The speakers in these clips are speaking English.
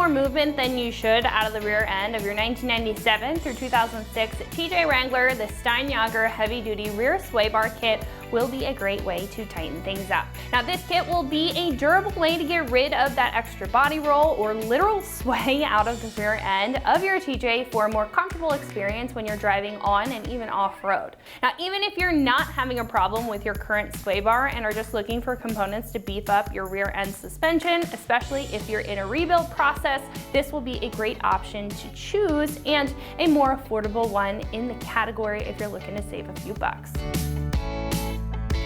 more movement than you should out of the rear end of your 1997 through 2006 TJ Wrangler, the Steinjager Heavy Duty Rear Sway Bar Kit will be a great way to tighten things up. Now this kit will be a durable way to get rid of that extra body roll or literal sway out of the rear end of your TJ for a more comfortable experience when you're driving on and even off-road. Now even if you're not having a problem with your current sway bar and are just looking for components to beef up your rear end suspension, especially if you're in a rebuild process, this will be a great option to choose and a more affordable one in the category if you're looking to save a few bucks.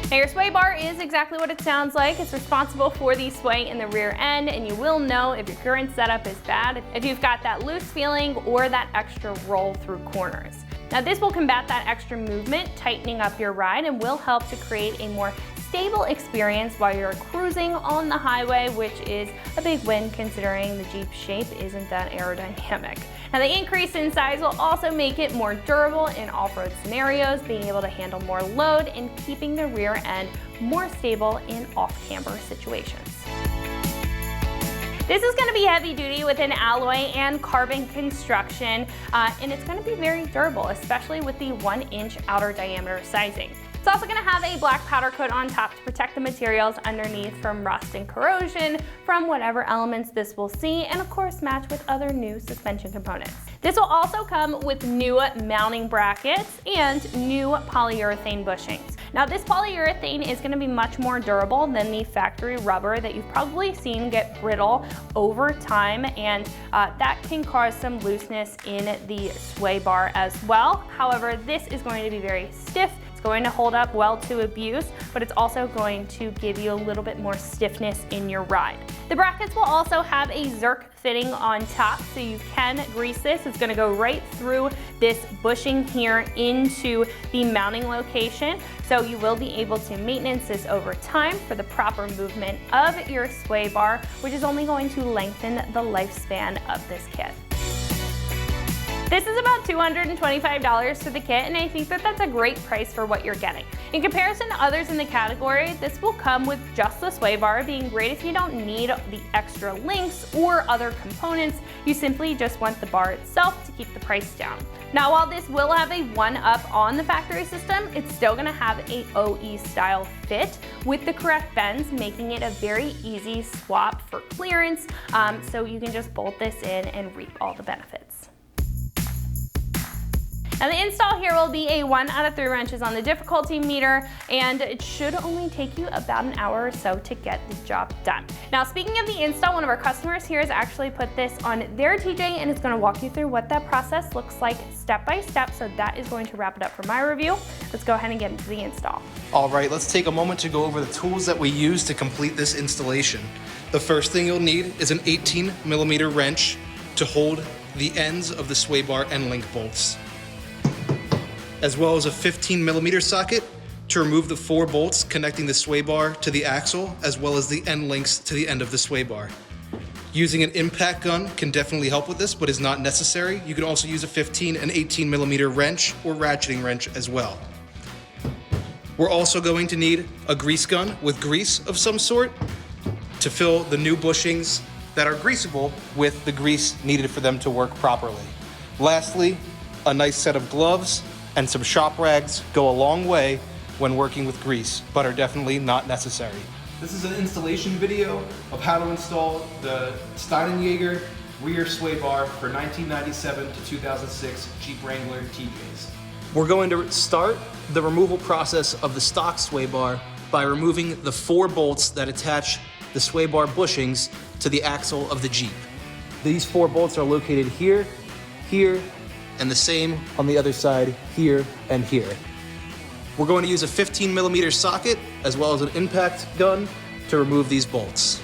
Now your sway bar is exactly what it sounds like. It's responsible for the sway in the rear end, and you will know if your current setup is bad, if you've got that loose feeling or that extra roll through corners. Now this will combat that extra movement, tightening up your ride, and will help to create a more stable experience while you're cruising on the highway, which is a big win considering the Jeep shape isn't that aerodynamic. Now the increase in size will also make it more durable in off-road scenarios, being able to handle more load and keeping the rear end more stable in off-camber situations. This is going to be heavy duty with an alloy and carbon construction, and it's going to be very durable, especially with the 1-inch outer diameter sizing. It's also going to have a black powder coat on top to protect the materials underneath from rust and corrosion from whatever elements this will see, and of course match with other new suspension components. This will also come with new mounting brackets and new polyurethane bushings. Now this polyurethane is going to be much more durable than the factory rubber that you've probably seen get brittle over time, and that can cause some looseness in the sway bar as well. However, this is going to be very stiff. It's going to hold up well to abuse, but it's also going to give you a little bit more stiffness in your ride. The brackets will also have a Zerk fitting on top, so you can grease this. It's going to go right through this bushing here into the mounting location, so you will be able to maintenance this over time for the proper movement of your sway bar, which is only going to lengthen the lifespan of this kit. This is about $225 for the kit, and I think that that's a great price for what you're getting. In comparison to others in the category, this will come with just the sway bar, being great if you don't need the extra links or other components. You simply just want the bar itself to keep the price down. Now, while this will have a 1-up on the factory system, it's still going to have a OE style fit with the correct bends, making it a very easy swap for clearance, so you can just bolt this in and reap all the benefits. Now the install here will be a 1 out of 3 wrenches on the difficulty meter, and it should only take you about an hour or so to get the job done. Now speaking of the install, one of our customers here has actually put this on their TJ, and it's going to walk you through what that process looks like step by step, so that is going to wrap it up for my review. Let's go ahead and get into the install. All right, let's take a moment to go over the tools that we use to complete this installation. The first thing you'll need is an 18mm wrench to hold the ends of the sway bar and link bolts, as well as a 15mm socket to remove the 4 bolts connecting the sway bar to the axle, as well as the end links to the end of the sway bar. Using an impact gun can definitely help with this, but is not necessary. You can also use a 15 and 18mm wrench or ratcheting wrench as well. We're also going to need a grease gun with grease of some sort to fill the new bushings that are greasable with the grease needed for them to work properly. Lastly, a nice set of gloves and some shop rags go a long way when working with grease, but are definitely not necessary. This is an installation video of how to install the Steinjager rear sway bar for 1997 to 2006 Jeep Wrangler TJs. We're going to start the removal process of the stock sway bar by removing the 4 bolts that attach the sway bar bushings to the axle of the Jeep. These 4 bolts are located here, here, and the same on the other side, here and here. We're going to use a 15mm socket as well as an impact gun to remove these bolts.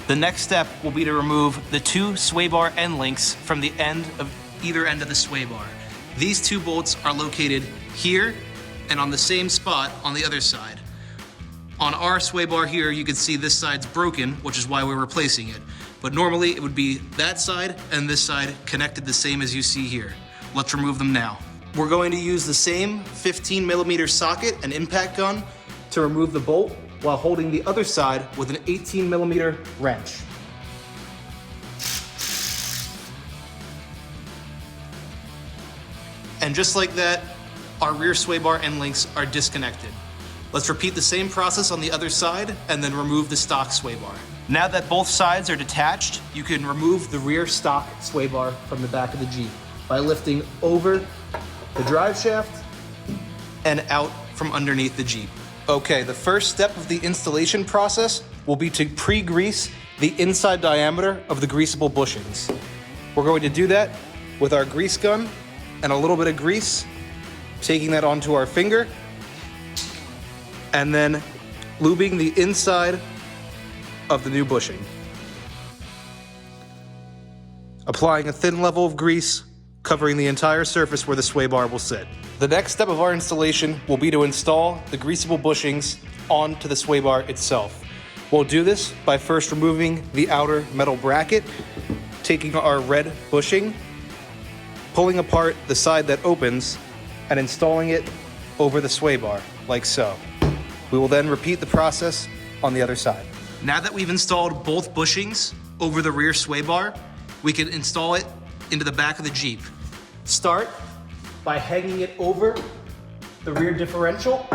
The next step will be to remove the 2 sway bar end links from the end of either end of the sway bar. These 2 bolts are located here and on the same spot on the other side. On our sway bar here, you can see this side's broken, which is why we're replacing it. but normally it would be that side and this side connected the same as you see here. Let's remove them now. We're going to use the same 15 millimeter socket and impact gun to remove the bolt while holding the other side with an 18 millimeter wrench. And just like that, our rear sway bar end links are disconnected. Let's repeat the same process on the other side and then remove the stock sway bar. Now that both sides are detached, you can remove the rear stock sway bar from the back of the Jeep by lifting over the drive shaft and out from underneath the Jeep. Okay, the first step of the installation process will be to pre-grease the inside diameter of the greasable bushings. We're going to do that with our grease gun and a little bit of grease, taking that onto our finger, and then lubing the inside of the new bushing. Applying a thin level of grease, covering the entire surface where the sway bar will sit. The next step of our installation will be to install the greasable bushings onto the sway bar itself. We'll do this by first removing the outer metal bracket, taking our red bushing, pulling apart the side that opens, and installing it over the sway bar, like so. We will then repeat the process on the other side. Now that we've installed both bushings over the rear sway bar, we can install it into the back of the Jeep. Start by hanging it over the rear differential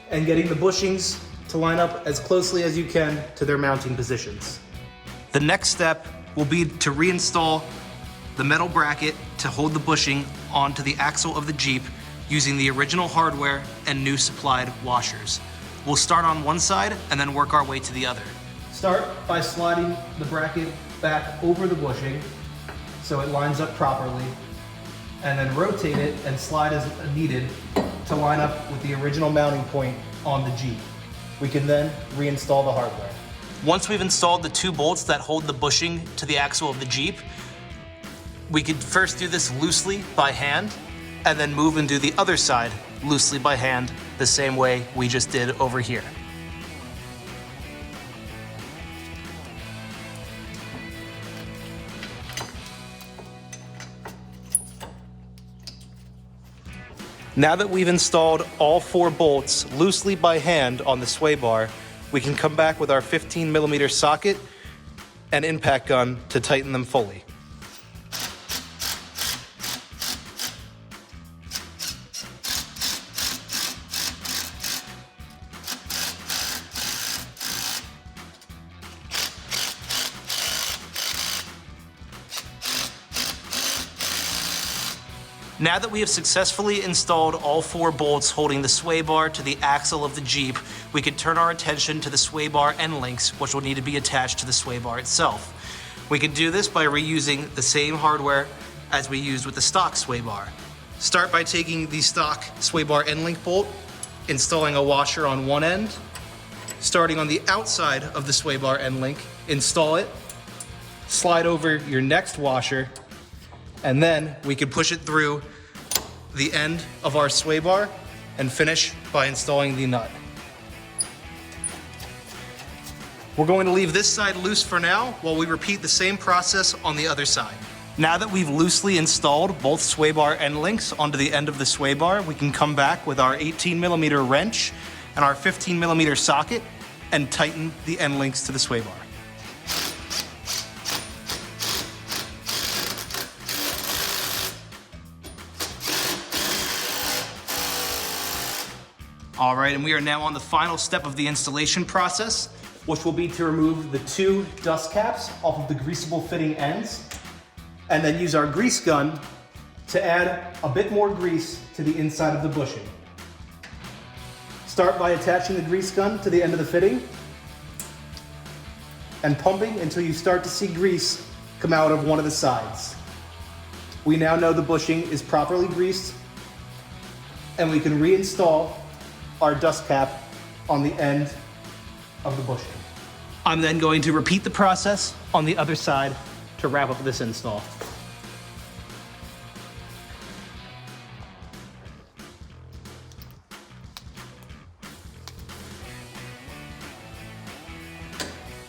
and getting the bushings to line up as closely as you can to their mounting positions. The next step will be to reinstall the metal bracket to hold the bushing onto the axle of the Jeep using the original hardware and new supplied washers. We'll start on one side and then work our way to the other. Start by sliding the bracket back over the bushing so it lines up properly, and then rotate it and slide as needed to line up with the original mounting point on the Jeep. We can then reinstall the hardware. Once we've installed the two bolts that hold the bushing to the axle of the Jeep, we could first do this loosely by hand and then move and do the other side loosely by hand the same way we just did over here. Now that we've installed all 4 bolts loosely by hand on the sway bar, we can come back with our 15 millimeter socket and impact gun to tighten them fully. Now that we have successfully installed all 4 bolts holding the sway bar to the axle of the Jeep, we can turn our attention to the sway bar end links, which will need to be attached to the sway bar itself. We can do this by reusing the same hardware as we used with the stock sway bar. Start by taking the stock sway bar end link bolt, installing a washer on one end, starting on the outside of the sway bar end link, install it, slide over your next washer, and then we can push it through the end of our sway bar and finish by installing the nut. We're going to leave this side loose for now while we repeat the same process on the other side. Now that we've loosely installed both sway bar end links onto the end of the sway bar, we can come back with our 18 millimeter wrench and our 15 millimeter socket and tighten the end links to the sway bar. All right, and we are now on the final step of the installation process, which will be to remove the 2 dust caps off of the greasable fitting ends, and then use our grease gun to add a bit more grease to the inside of the bushing. Start by attaching the grease gun to the end of the fitting and pumping until you start to see grease come out of one of the sides. We now know the bushing is properly greased, and we can reinstall our dust cap on the end of the bushing. I'm then going to repeat the process on the other side to wrap up this install.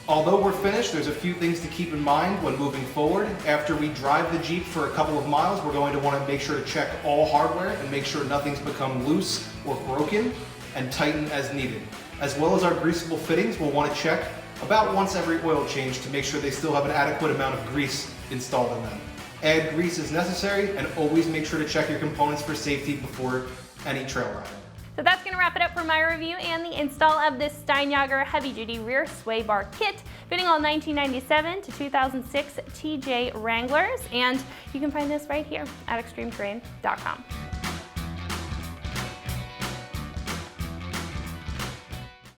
Although we're finished, there's a few things to keep in mind when moving forward. After we drive the Jeep for a couple of miles, we're going to want to make sure to check all hardware and make sure nothing's become loose or broken, and tighten as needed. As well as our greasable fittings, we'll want to check about once every oil change to make sure they still have an adequate amount of grease installed in them. Add grease as necessary, and always make sure to check your components for safety before any trail ride. So that's going to wrap it up for my review and the install of this Steinjager heavy duty rear sway bar kit fitting all 1997 to 2006 TJ Wranglers, and you can find this right here at extremeterrain.com.